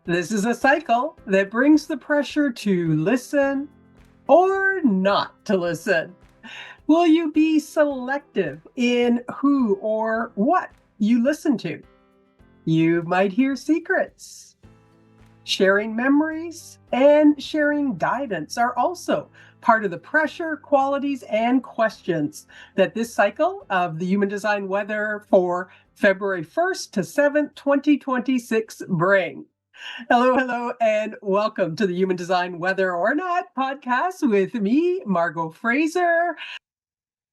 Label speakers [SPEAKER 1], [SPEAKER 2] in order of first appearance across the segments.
[SPEAKER 1] This is a cycle that brings the pressure to listen or not to listen. Will you be selective in who or what you listen to? You might hear secrets. Sharing memories and sharing guidance are also part of the pressure, qualities, and questions that this cycle of the Human Design Weather for February 1st to 7th, 2026 bring. Hello, and welcome to the Human Design Whether or Not podcast with me, Margot Fraser.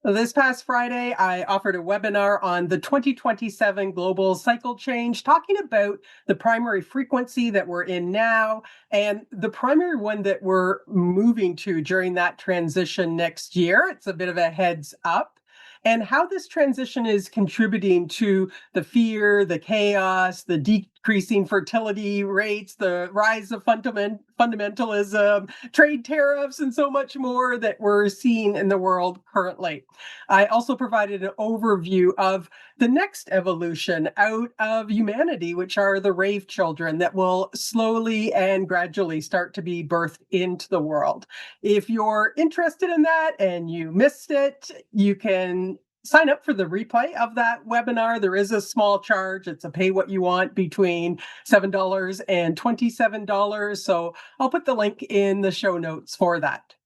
[SPEAKER 1] This past Friday, I offered a webinar on the 2027 global cycle change, talking about the primary frequency that we're in now and the primary one that we're moving to during that transition next year. It's a bit of a heads up. And how this transition is contributing to the fear, the chaos, the decreasing fertility rates, the rise of fundamentalism, trade tariffs, and so much more that we're seeing in the world currently. I also provided an overview of the next evolution out of humanity, which are the rave children that will slowly and gradually start to be birthed into the world. If you're interested in that and you missed it, you can sign up for the replay of that webinar. There is a small charge. It's a pay what you want between $7 and $27. So I'll put the link in the show notes for that.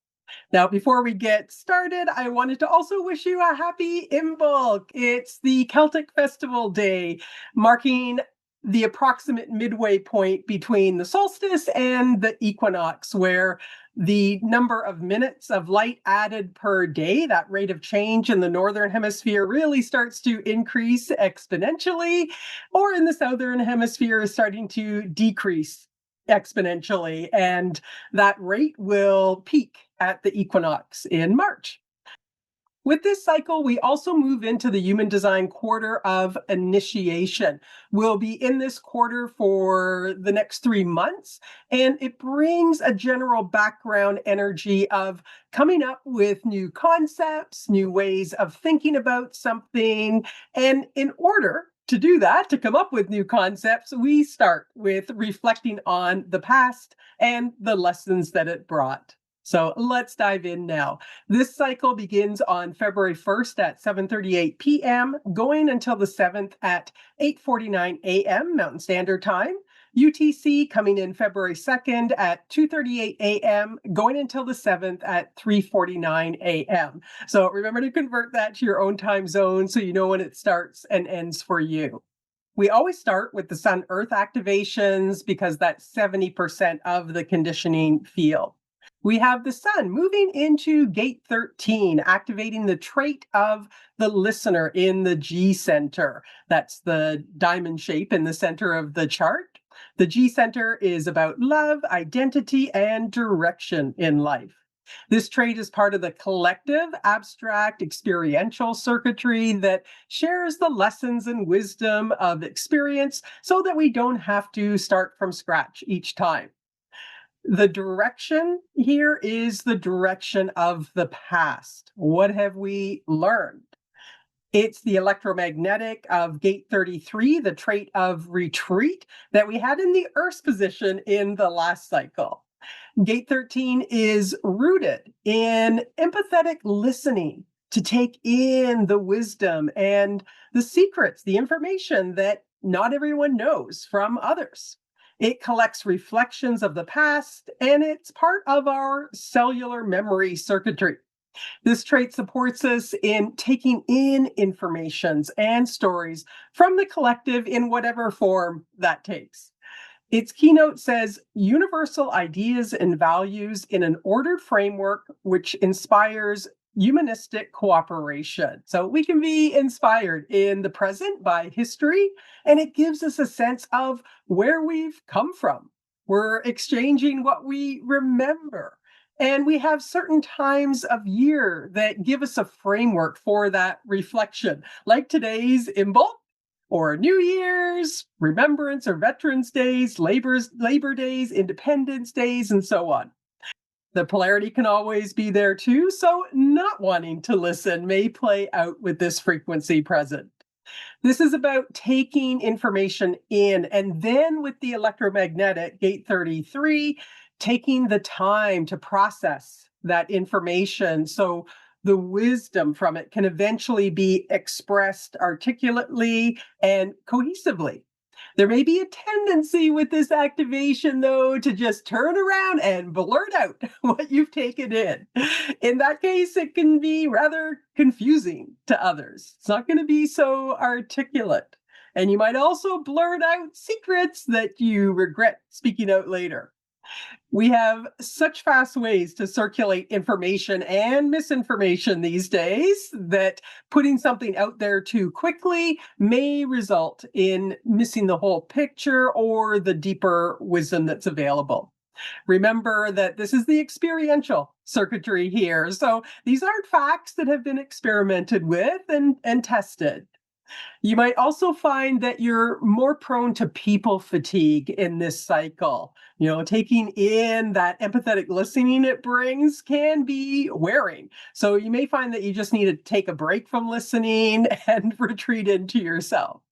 [SPEAKER 1] Now, before we get started, I wanted to also wish you a happy Imbolc. It's the Celtic Festival Day, marking the approximate midway point between the solstice and the equinox, where the number of minutes of light added per day, that rate of change in the northern hemisphere, really starts to increase exponentially, or in the southern hemisphere is starting to decrease exponentially, and that rate will peak at the equinox in March. With this cycle, we also move into the Human Design quarter of initiation. We'll be in this quarter for the next 3 months, and it brings a general background energy of coming up with new concepts, new ways of thinking about something. And in order to do that, to come up with new concepts, we start with reflecting on the past and the lessons that it brought. So let's dive in now. This cycle begins on February 1st at 7:38 p.m., going until the 7th at 8:49 a.m. Mountain Standard Time. UTC coming in February 2nd at 2:38 a.m., going until the 7th at 3:49 a.m. So remember to convert that to your own time zone so you know when it starts and ends for you. We always start with the Sun-Earth activations because that's 70% of the conditioning field. We have the sun moving into gate 13, activating the trait of the listener in the G center. That's the diamond shape in the center of the chart. The G center is about love, identity, and direction in life. This trait is part of the collective, abstract, experiential circuitry that shares the lessons and wisdom of experience so that we don't have to start from scratch each time. The direction here is the direction of the past. What have we learned? It's the electromagnetic of gate 33, the trait of retreat that we had in the Earth's position in the last cycle. Gate 13 is rooted in empathetic listening to take in the wisdom and the secrets, the information that not everyone knows from others. It collects reflections of the past, and it's part of our cellular memory circuitry. This trait supports us in taking in informations and stories from the collective in whatever form that takes. Its keynote says universal ideas and values in an ordered framework which inspires humanistic cooperation. So we can be inspired in the present by history, and it gives us a sense of where we've come from. We're exchanging what we remember. And we have certain times of year that give us a framework for that reflection, like today's Imbolc, or New Year's, Remembrance or Veterans Days, Labor Days, Independence Days, and so on. The polarity can always be there too, so not wanting to listen may play out with this frequency present. This is about taking information in, and then with the electromagnetic, gate 33, taking the time to process that information so the wisdom from it can eventually be expressed articulately and cohesively. There may be a tendency with this activation, though, to just turn around and blurt out what you've taken in. In that case, it can be rather confusing to others. It's not going to be so articulate. And you might also blurt out secrets that you regret speaking out later. We have such fast ways to circulate information and misinformation these days that putting something out there too quickly may result in missing the whole picture or the deeper wisdom that's available. Remember that this is the experiential circuitry here. So these aren't facts that have been experimented with and tested. You might also find that you're more prone to people fatigue in this cycle. Taking in that empathetic listening it brings can be wearing. So you may find that you just need to take a break from listening and retreat into yourself.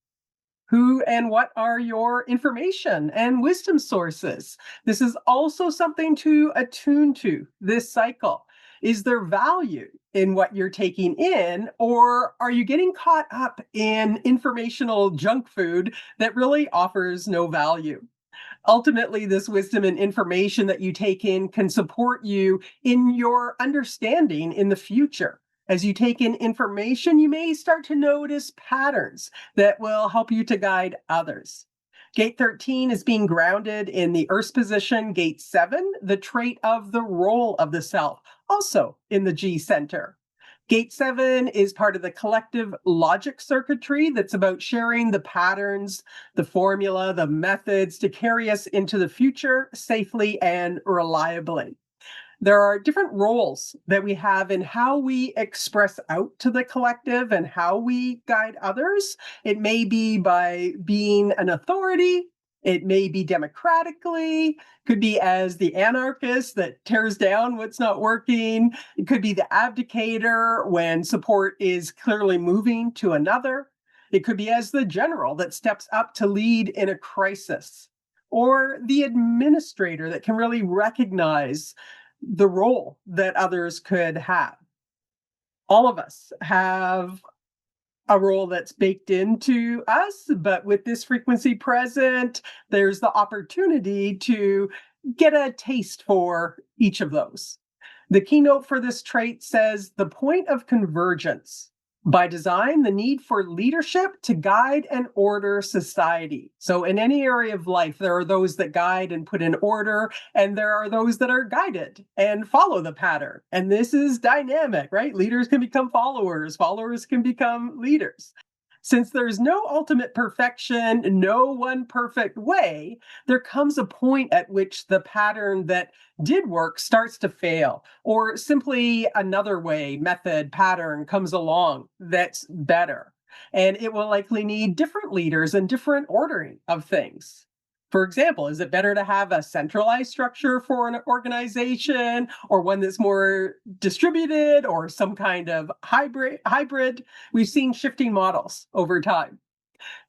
[SPEAKER 1] Who and what are your information and wisdom sources? This is also something to attune to this cycle. Is there value in what you're taking in, or are you getting caught up in informational junk food that really offers no value? Ultimately, this wisdom and information that you take in can support you in your understanding in the future. As you take in information, you may start to notice patterns that will help you to guide others. Gate 13 is being grounded in the Earth's position. Gate 7, the trait of the role of the self, also in the G center. Gate 7 is part of the collective logic circuitry that's about sharing the patterns, the formula, the methods to carry us into the future safely and reliably. There are different roles that we have in how we express out to the collective and how we guide others. It may be by being an authority. It may be democratically, could be as the anarchist that tears down what's not working. It could be the abdicator when support is clearly moving to another. It could be as the general that steps up to lead in a crisis, or the administrator that can really recognize the role that others could have. All of us have a role that's baked into us, but with this frequency present, there's the opportunity to get a taste for each of those. The keynote for this trait says the point of convergence. By design, the need for leadership to guide and order society. So in any area of life, there are those that guide and put in order, and there are those that are guided and follow the pattern. And this is dynamic, right? Leaders can become followers, followers can become leaders. Since there's no ultimate perfection, no one perfect way, there comes a point at which the pattern that did work starts to fail, or simply another way, method, pattern comes along that's better. And it will likely need different leaders and different ordering of things. For example, is it better to have a centralized structure for an organization or one that's more distributed or some kind of hybrid? We've seen shifting models over time.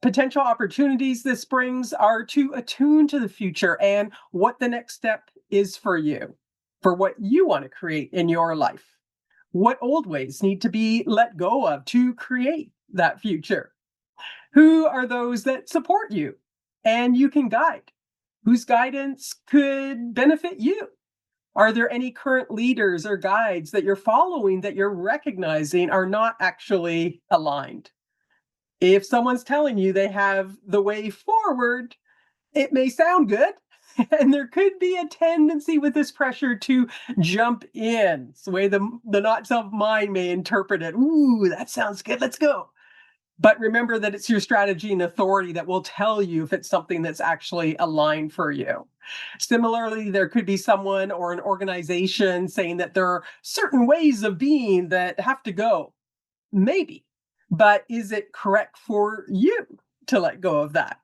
[SPEAKER 1] Potential opportunities this brings are to attune to the future and what the next step is for you, for what you want to create in your life. What old ways need to be let go of to create that future? Who are those that support you and you can guide? Whose guidance could benefit you? Are there any current leaders or guides that you're following that you're recognizing are not actually aligned? If someone's telling you they have the way forward, it may sound good. And there could be a tendency with this pressure to jump in. It's the way the not self mind may interpret it. Ooh, that sounds good. Let's go. But remember that it's your strategy and authority that will tell you if it's something that's actually aligned for you. Similarly, there could be someone or an organization saying that there are certain ways of being that have to go. Maybe. But is it correct for you to let go of that?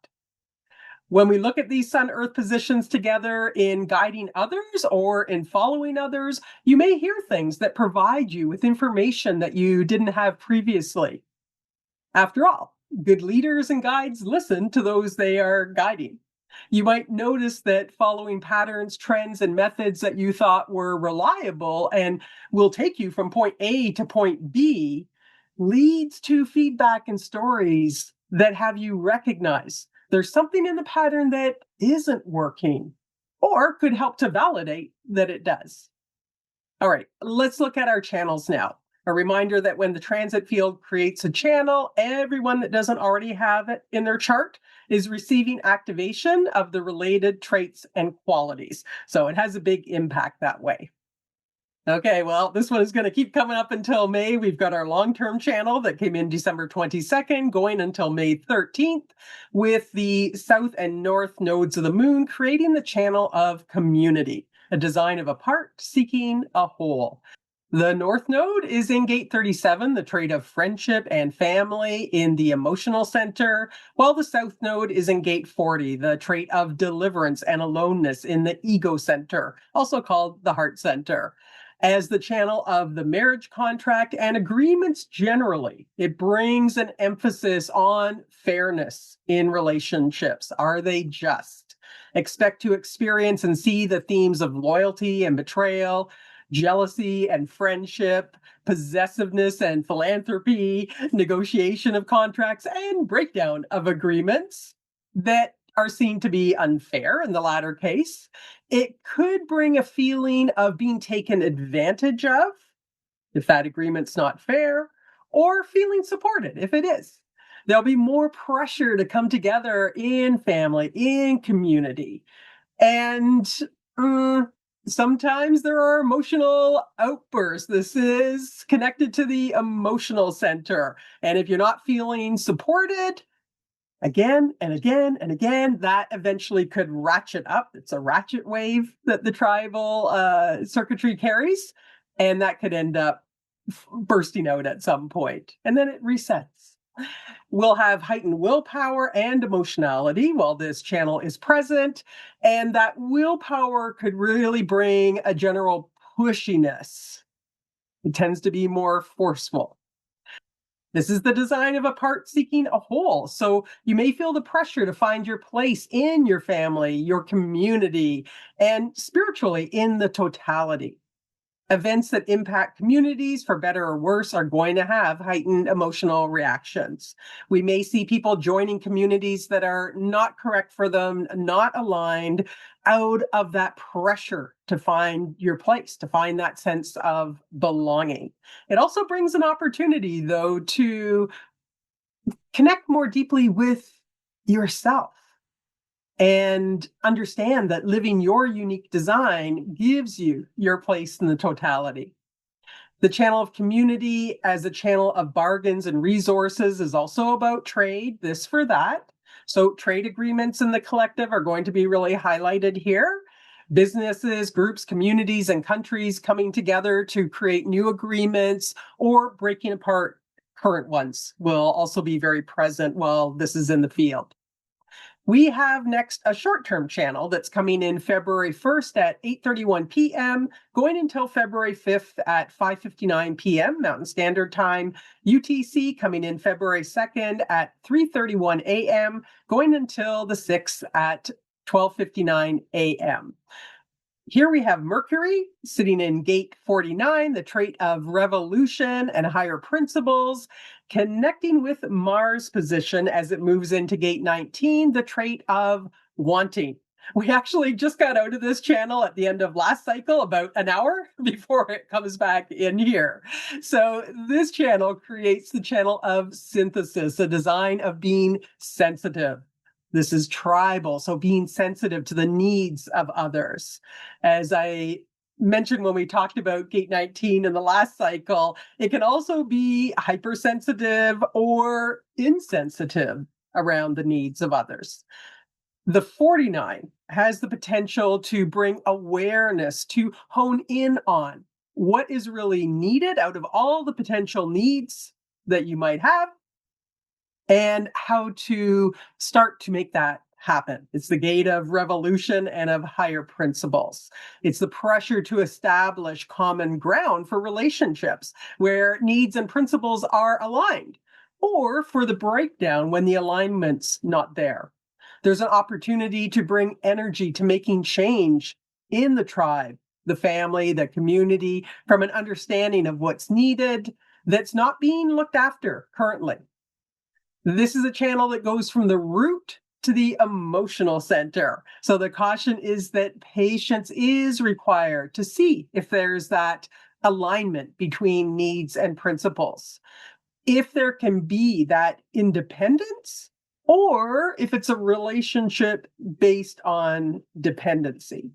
[SPEAKER 1] When we look at these Sun-Earth positions together in guiding others or in following others, you may hear things that provide you with information that you didn't have previously. After all, Good leaders and guides listen to those they are guiding. You might notice that following patterns, trends, and methods that you thought were reliable and will take you from point A to point B leads to feedback and stories that have you recognize there's something in the pattern that isn't working or could help to validate that it does. All right, let's look at our channels now. A reminder that when the transit field creates a channel, everyone that doesn't already have it in their chart is receiving activation of the related traits and qualities. So it has a big impact that way. Okay, well, this one is going to keep coming up until May. We've got our long-term channel that came in December 22nd, going until May 13th, with the south and north nodes of the moon creating the channel of community, a design of a part seeking a whole. The north node is in gate 37, the trait of friendship and family in the emotional center, while the south node is in gate 40, the trait of deliverance and aloneness in the ego center, also called the heart center. As the channel of the marriage contract and agreements generally, it brings an emphasis on fairness in relationships. Are they just? Expect to experience and see the themes of loyalty and betrayal, jealousy and friendship, possessiveness and philanthropy, negotiation of contracts, and breakdown of agreements that are seen to be unfair in the latter case. It could bring a feeling of being taken advantage of if that agreement's not fair, or feeling supported if it is. There'll be more pressure to come together in family, in community. And sometimes there are emotional outbursts. This is connected to the emotional center. And if you're not feeling supported, again and again and again, that eventually could ratchet up. It's a ratchet wave that the tribal circuitry carries, and that could end up bursting out at some point, and then it resets. We'll have heightened willpower and emotionality while this channel is present, and that willpower could really bring a general pushiness. It tends to be more forceful. This is the design of a part seeking a whole. So you may feel the pressure to find your place in your family, your community, and spiritually in the totality. Events that impact communities, for better or worse, are going to have heightened emotional reactions. We may see people joining communities that are not correct for them, not aligned, out of that pressure to find your place, to find that sense of belonging. It also brings an opportunity, though, to connect more deeply with yourself and understand that living your unique design gives you your place in the totality. The channel of community as a channel of bargains and resources is also about trade, this for that. So trade agreements in the collective are going to be really highlighted here. Businesses, groups, communities, and countries coming together to create new agreements or breaking apart current ones will also be very present while this is in the field. We have next a short-term channel that's coming in February 1st at 8:31 p.m., going until February 5th at 5:59 p.m. Mountain Standard Time. UTC coming in February 2nd at 3:31 a.m., going until the 6th at 12:59 a.m. Here we have Mercury sitting in gate 49, the trait of revolution and higher principles, connecting with Mars position as it moves into gate 19, the trait of wanting. We actually just got out of this channel at the end of last cycle, about an hour before it comes back in here. So this channel creates the channel of synthesis, a design of being sensitive. This is tribal, so being sensitive to the needs of others. As I mentioned when we talked about gate 19 in the last cycle, it can also be hypersensitive or insensitive around the needs of others. The 49 has the potential to bring awareness, to hone in on what is really needed out of all the potential needs that you might have, and how to start to make that happen. It's the gate of revolution and of higher principles. It's the pressure to establish common ground for relationships where needs and principles are aligned, or for the breakdown when the alignment's not there. There's an opportunity to bring energy to making change in the tribe, the family, the community, from an understanding of what's needed that's not being looked after currently. This is a channel that goes from the root to the emotional center. So the caution is that patience is required to see if there's that alignment between needs and principles. If there can be that independence, or if it's a relationship based on dependency.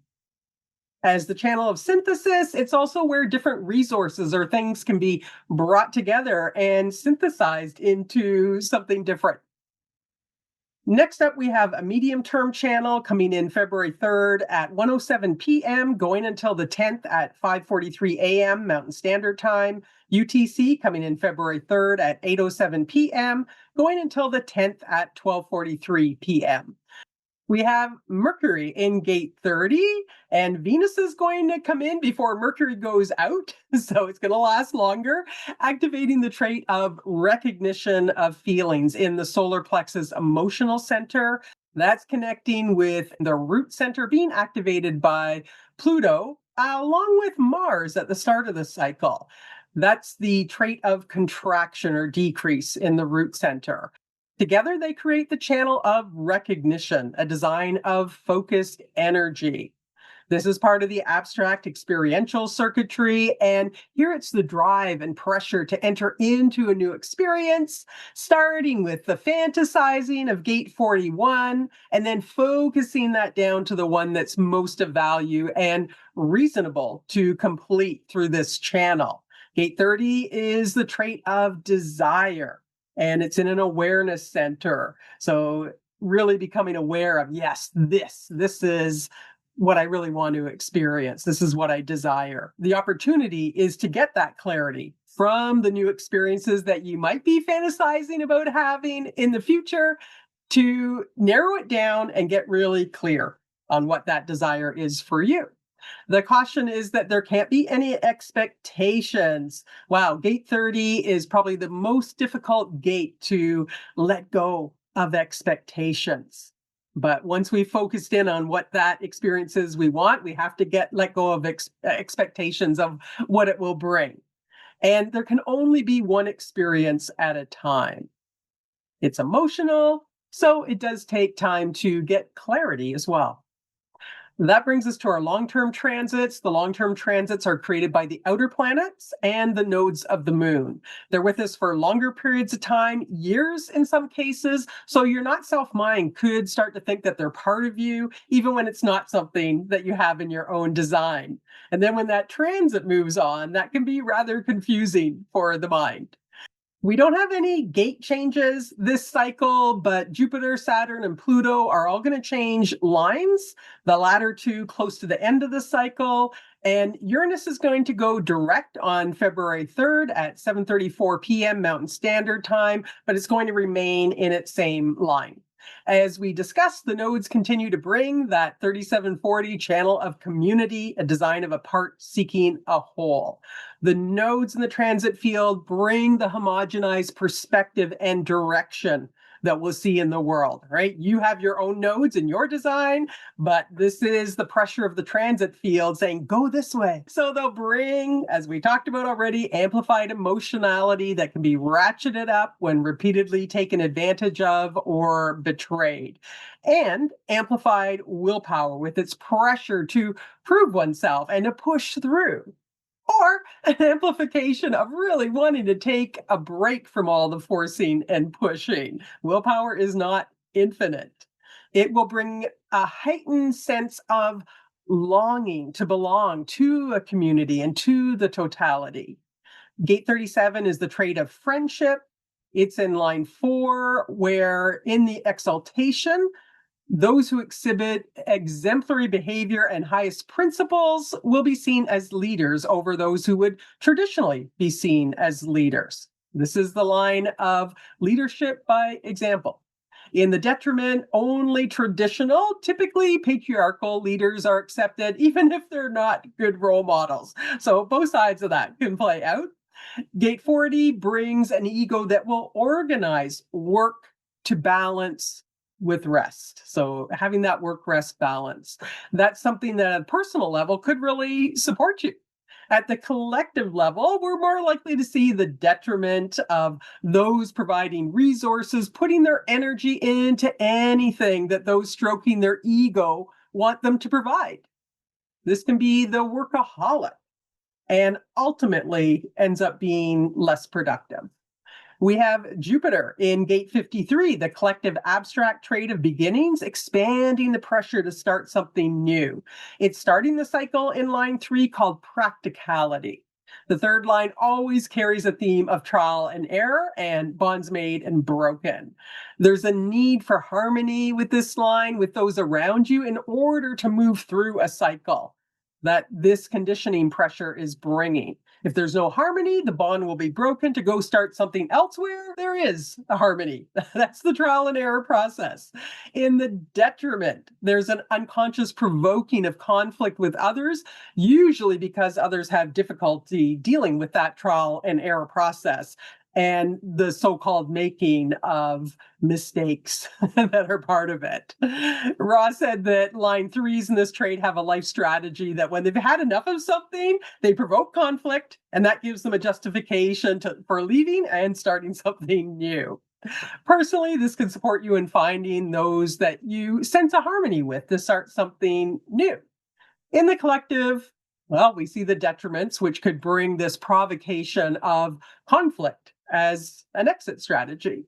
[SPEAKER 1] As the channel of synthesis, it's also where different resources or things can be brought together and synthesized into something different. Next up, we have a medium-term channel coming in February 3rd at 1:07 p.m., going until the 10th at 5:43 a.m. Mountain Standard Time. UTC coming in February 3rd at 8:07 p.m., going until the 10th at 12:43 p.m. We have Mercury in gate 30, and Venus is going to come in before Mercury goes out, so it's going to last longer, activating the trait of recognition of feelings in the solar plexus emotional center. That's connecting with the root center being activated by Pluto, along with Mars at the start of the cycle. That's the trait of contraction or decrease in the root center. Together, they create the channel of recognition, a design of focused energy. This is part of the abstract experiential circuitry, and here it's the drive and pressure to enter into a new experience, starting with the fantasizing of gate 41, and then focusing that down to the one that's most of value and reasonable to complete through this channel. Gate 30 is the trait of desire, and it's in an awareness center. So really becoming aware of, yes, this is what I really want to experience. This is what I desire. The opportunity is to get that clarity from the new experiences that you might be fantasizing about having in the future, to narrow it down and get really clear on what that desire is for you. The caution is that there can't be any expectations. Wow, gate 30 is probably the most difficult gate to let go of expectations. But once we've focused in on what that experience is we want, we have to let go of expectations of what it will bring. And there can only be one experience at a time. It's emotional, so it does take time to get clarity as well. That brings us to our long-term transits. The long-term transits are created by the outer planets and the nodes of the moon. They're with us for longer periods of time, years in some cases. So your not self mind could start to think that they're part of you, even when it's not something that you have in your own design. And then when that transit moves on, that can be rather confusing for the mind. We don't have any gate changes this cycle, but Jupiter, Saturn, and Pluto are all going to change lines, the latter two close to the end of the cycle. And Uranus is going to go direct on February 3rd at 7:34 p.m. Mountain Standard Time, but it's going to remain in its same line. As we discussed, the nodes continue to bring that 3740 channel of community, a design of a part seeking a whole. The nodes in the transit field bring the homogenized perspective and direction that we'll see in the world, right? You have your own nodes in your design, but this is the pressure of the transit field saying, go this way. So they'll bring, as we talked about already, amplified emotionality that can be ratcheted up when repeatedly taken advantage of or betrayed, and amplified willpower with its pressure to prove oneself and to push through. Or an amplification of really wanting to take a break from all the forcing and pushing. Willpower is not infinite. It will bring a heightened sense of longing to belong to a community and to the totality. Gate 37 is the trait of friendship. It's in line 4, where in the exaltation, those who exhibit exemplary behavior and highest principles will be seen as leaders over those who would traditionally be seen as leaders. This is the line of leadership by example. In the detriment, only traditional, typically patriarchal leaders are accepted, even if they're not good role models. So both sides of that can play out. Gate 40 brings an ego that will organize work to balance with rest. So having that work-rest balance, that's something that at a personal level could really support you. At the collective level, we're more likely to see the detriment of those providing resources, putting their energy into anything that those stroking their ego want them to provide. This can be the workaholic and ultimately ends up being less productive. We have Jupiter in gate 53, the collective abstract trait of beginnings, expanding the pressure to start something new. It's starting the cycle in line 3 called practicality. The third line always carries a theme of trial and error and bonds made and broken. There's a need for harmony with this line, with those around you, in order to move through a cycle that this conditioning pressure is bringing. If there's no harmony, the bond will be broken to go start something elsewhere. There is a harmony. That's the trial and error process. In the detriment, there's an unconscious provoking of conflict with others, usually because others have difficulty dealing with that trial and error process and the so-called making of mistakes that are part of it. Ross said that line 3s in this trait have a life strategy that when they've had enough of something, they provoke conflict, and that gives them a justification for leaving and starting something new. Personally, this can support you in finding those that you sense a harmony with to start something new. In the collective, well, we see the detriments, which could bring this provocation of conflict as an exit strategy.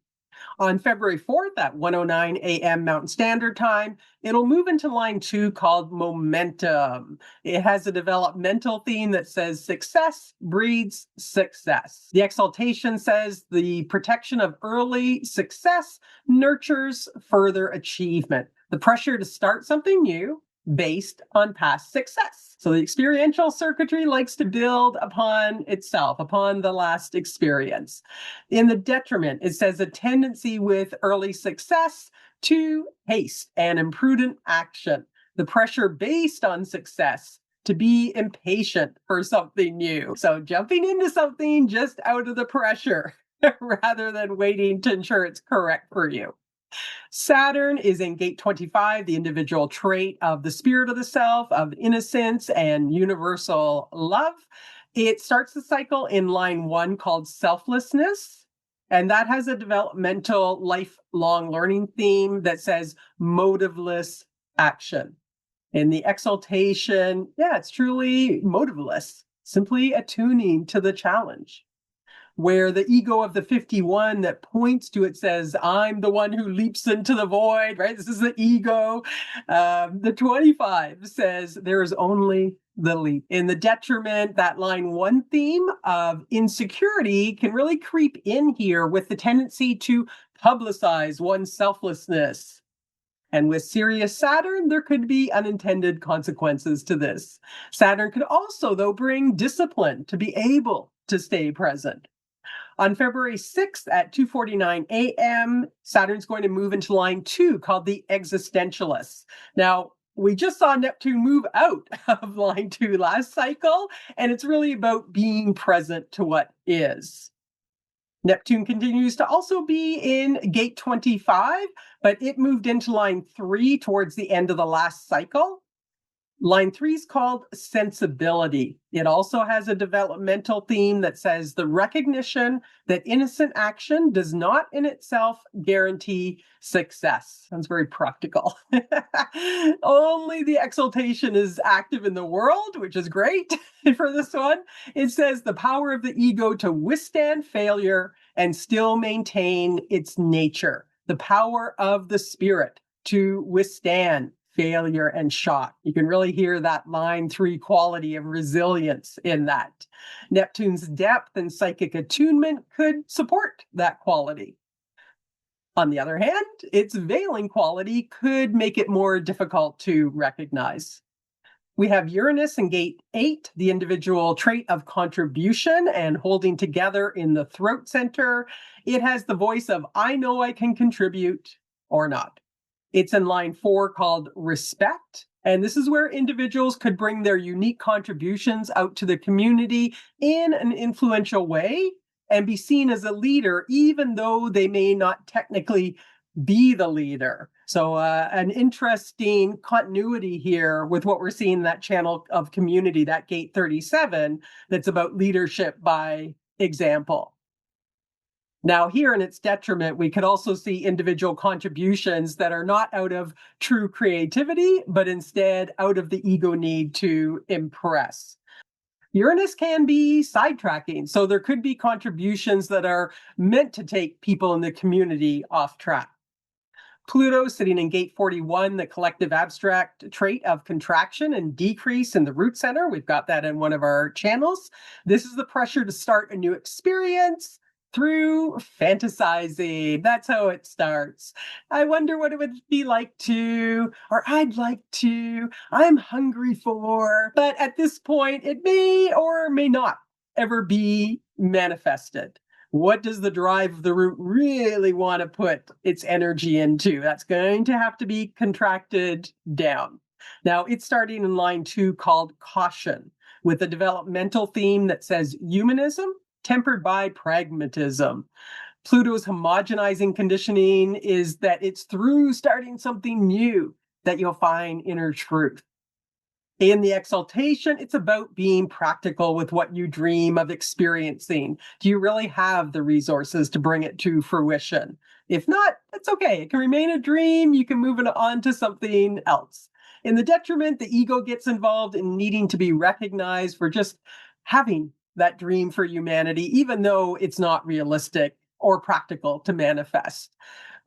[SPEAKER 1] On February 4th at 1:09 a.m. Mountain Standard Time, it'll move into line 2 called momentum. It has a developmental theme that says success breeds success. The exaltation says the protection of early success nurtures further achievement. The pressure to start something new based on past success. So the experiential circuitry likes to build upon itself, upon the last experience. In the detriment, it says a tendency with early success to haste and imprudent action. The pressure based on success to be impatient for something new. So jumping into something just out of the pressure rather than waiting to ensure it's correct for you. Saturn is in gate 25, the individual trait of the spirit of the self, of innocence and universal love. It starts the cycle in line 1 called selflessness. And that has a developmental lifelong learning theme that says motiveless action. In the exaltation, it's truly motiveless, simply attuning to the challenge. Where the ego of the 51 that points to it says, I'm the one who leaps into the void, right? This is the ego. The 25 says, there is only the leap. In the detriment, that line 1 theme of insecurity can really creep in here with the tendency to publicize one's selflessness. And with Sirius Saturn, there could be unintended consequences to this. Saturn could also, though, bring discipline to be able to stay present. On February 6th at 2:49 a.m., Saturn's going to move into line 2 called the existentialists. Now, we just saw Neptune move out of line 2 last cycle, and it's really about being present to what is. Neptune continues to also be in gate 25, but it moved into line 3 towards the end of the last cycle. Line 3 is called sensibility. It also has a developmental theme that says the recognition that innocent action does not in itself guarantee success. Sounds very practical. Only the exaltation is active in the world, which is great for this one. It says the power of the ego to withstand failure and still maintain its nature. The power of the spirit to withstand failure and shock. You can really hear that line 3 quality of resilience in that. Neptune's depth and psychic attunement could support that quality. On the other hand, its veiling quality could make it more difficult to recognize. We have Uranus in gate 8, the individual trait of contribution and holding together in the throat center. It has the voice of, I know I can contribute or not. It's in line 4 called respect. And this is where individuals could bring their unique contributions out to the community in an influential way and be seen as a leader, even though they may not technically be the leader. So, an interesting continuity here with what we're seeing in that channel of community, that gate 37, that's about leadership by example. Now, here in its detriment, we could also see individual contributions that are not out of true creativity, but instead out of the ego need to impress. Uranus can be sidetracking, so there could be contributions that are meant to take people in the community off track. Pluto sitting in gate 41, the collective abstract trait of contraction and decrease in the root center. We've got that in one of our channels. This is the pressure to start a new experience through fantasizing. That's how it starts. I wonder what it would be like to, or I'd like to, I'm hungry for. But at this point, it may or may not ever be manifested. What does the drive of the root really want to put its energy into? That's going to have to be contracted down. Now, it's starting in line 2 called caution, with a developmental theme that says humanism tempered by pragmatism. Pluto's homogenizing conditioning is that it's through starting something new that you'll find inner truth. In the exaltation, it's about being practical with what you dream of experiencing. Do you really have the resources to bring it to fruition? If not, it's okay. It can remain a dream. You can move it on to something else. In the detriment, the ego gets involved in needing to be recognized for just having that dream for humanity, even though it's not realistic or practical to manifest.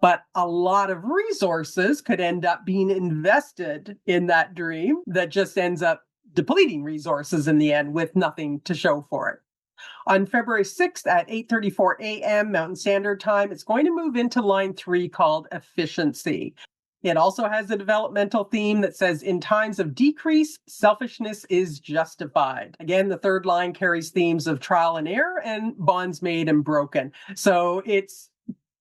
[SPEAKER 1] But a lot of resources could end up being invested in that dream that just ends up depleting resources in the end with nothing to show for it. On February 6th at 8:34 a.m. Mountain Standard Time, it's going to move into line 3 called efficiency. It also has a developmental theme that says, in times of decrease, selfishness is justified. Again, the third line carries themes of trial and error and bonds made and broken. So it's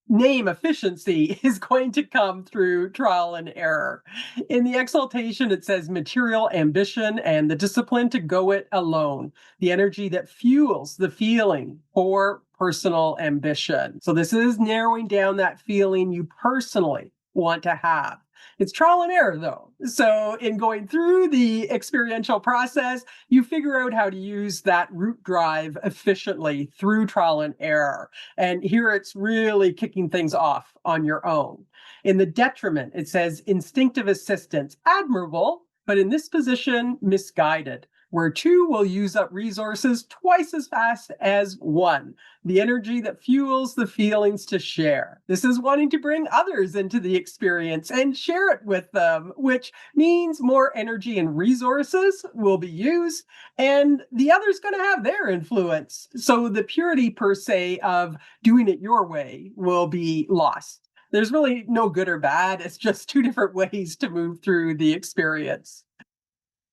[SPEAKER 1] name efficiency is going to come through trial and error. In the exaltation, it says material ambition and the discipline to go it alone, the energy that fuels the feeling for personal ambition. So this is narrowing down that feeling you personally want to have. It's trial and error, though. So in going through the experiential process, you figure out how to use that root drive efficiently through trial and error. And here it's really kicking things off on your own. In the detriment, it says instinctive assistance, admirable, but in this position, misguided, where 2 will use up resources twice as fast as 1, the energy that fuels the feelings to share. This is wanting to bring others into the experience and share it with them, which means more energy and resources will be used, and the other's going to have their influence. So the purity, per se, of doing it your way will be lost. There's really no good or bad. It's just 2 different ways to move through the experience.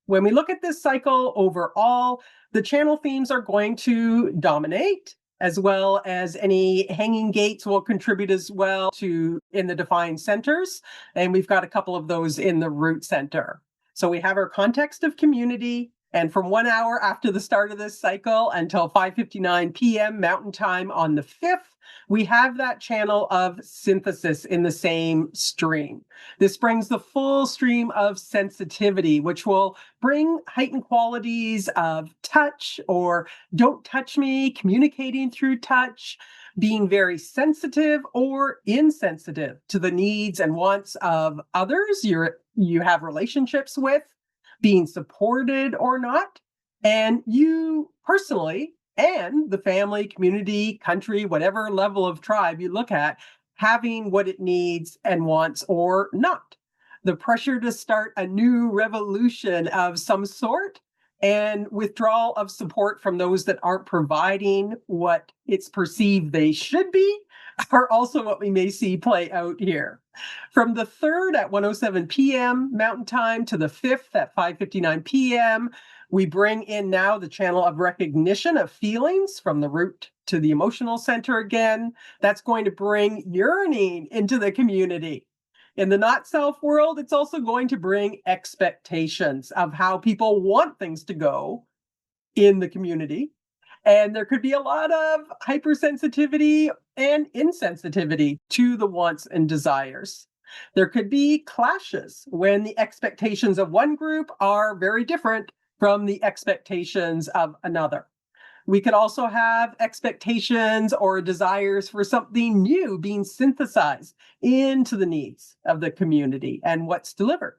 [SPEAKER 1] When we look at this cycle overall, the channel themes are going to dominate, as well as any hanging gates will contribute as well to in the defined centers. And we've got a couple of those in the root center. So we have our context of community. And from 1 hour after the start of this cycle until 5:59 p.m. Mountain Time on the 5th, we have that channel of synthesis in the same stream. This brings the full stream of sensitivity, which will bring heightened qualities of touch or don't touch me, communicating through touch, being very sensitive or insensitive to the needs and wants of others you have relationships with, being supported or not, and you personally and the family, community, country, whatever level of tribe you look at, having what it needs and wants or not. The pressure to start a new revolution of some sort and withdrawal of support from those that aren't providing what it's perceived they should be are also what we may see play out here. From the 3rd at 1:07 p.m. Mountain Time to the 5th at 5:59 p.m., we bring in now the channel of recognition of feelings from the root to the emotional center again. That's going to bring yearning into the community. In the not self world, it's also going to bring expectations of how people want things to go in the community. And there could be a lot of hypersensitivity and insensitivity to the wants and desires. There could be clashes when the expectations of one group are very different from the expectations of another. We could also have expectations or desires for something new being synthesized into the needs of the community and what's delivered.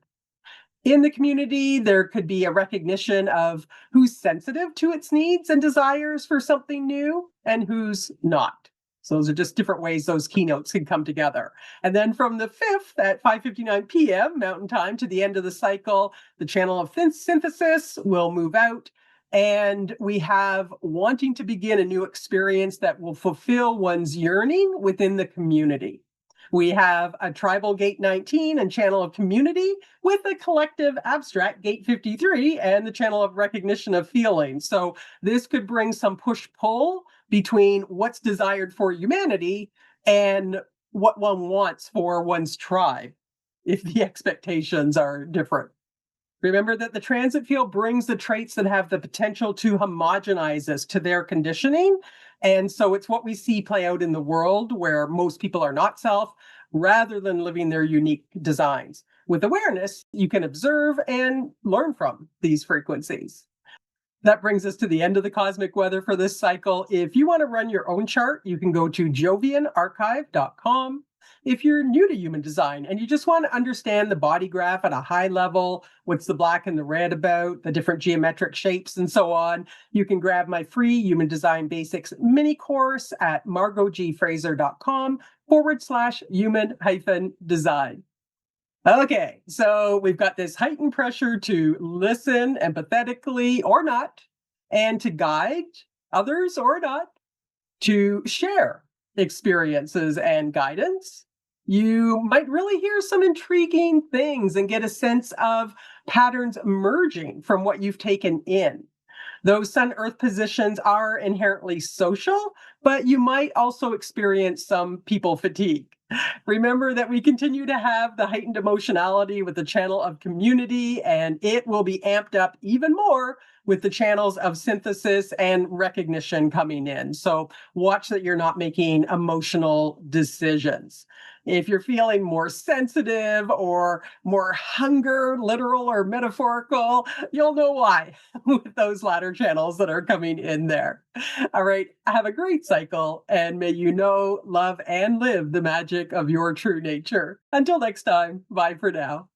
[SPEAKER 1] In the community, there could be a recognition of who's sensitive to its needs and desires for something new and who's not. So those are just different ways those keynotes can come together. And then from the 5th at 5:59 p.m. Mountain Time to the end of the cycle, the channel of synthesis will move out. And we have wanting to begin a new experience that will fulfill one's yearning within the community. We have a tribal gate 19 and channel of community with a collective abstract gate 53 and the channel of recognition of feeling. So this could bring some push-pull between what's desired for humanity and what one wants for one's tribe if the expectations are different. Remember that the transit field brings the traits that have the potential to homogenize us to their conditioning. And so it's what we see play out in the world where most people are not self rather than living their unique designs. With awareness, you can observe and learn from these frequencies. That brings us to the end of the cosmic weather for this cycle. If you want to run your own chart, you can go to jovianarchive.com. If you're new to human design and you just want to understand the body graph at a high level, what's the black and the red about, the different geometric shapes and so on, you can grab my free Human Design Basics mini course at margotgfraser.com/human-design. Okay, so we've got this heightened pressure to listen empathetically or not, and to guide others or not, to share experiences and guidance. You might really hear some intriguing things and get a sense of patterns emerging from what you've taken in. Those Sun Earth positions are inherently social, but you might also experience some people fatigue. Remember that we continue to have the heightened emotionality with the channel of community, and it will be amped up even more with the channels of synthesis and recognition coming in. So watch that you're not making emotional decisions. If you're feeling more sensitive or more hunger, literal or metaphorical, you'll know why with those latter channels that are coming in there. All right, have a great cycle, and may you know, love, and live the magic of your true nature. Until next time, bye for now.